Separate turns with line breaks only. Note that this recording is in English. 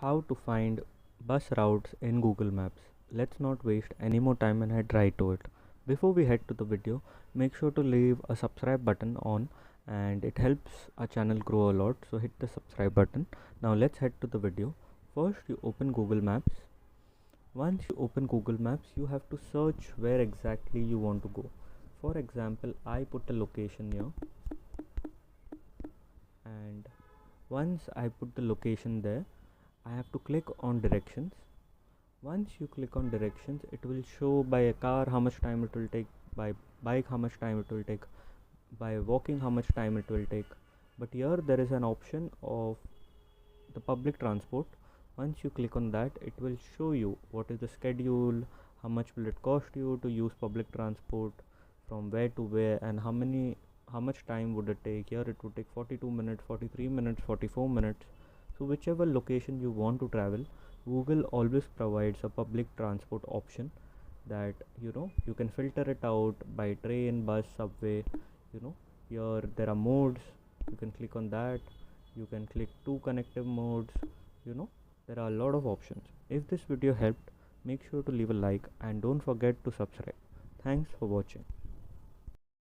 How to find bus routes in Google Maps. Let's not waste any more time and head right to it. Before we head to the video, make sure to leave a subscribe button on, and it helps our channel grow a lot, so hit the subscribe button. Now let's head to the video. First you open Google Maps. Once you open Google Maps, you have to search where exactly you want to go. For example, I put a location here, and once I put the location there, I have to click on directions. Once you click on directions, it will show by a car how much time it will take, by bike how much time it will take, by walking how much time it will take. But here there is an option of the public transport. Once you click on that, it will show you what is the schedule, how much will it cost you to use public transport, from where to where, and how much time would it take. Here it would take 42 minutes, 43 minutes, 44 minutes. So whichever location you want to travel, Google always provides a public transport option that you can filter it out by train, bus, subway. Here there are modes. You can click on that. You can click two connective modes. you know there are a lot of options. If this video helped, make sure to leave a like and don't forget to subscribe. Thanks for watching.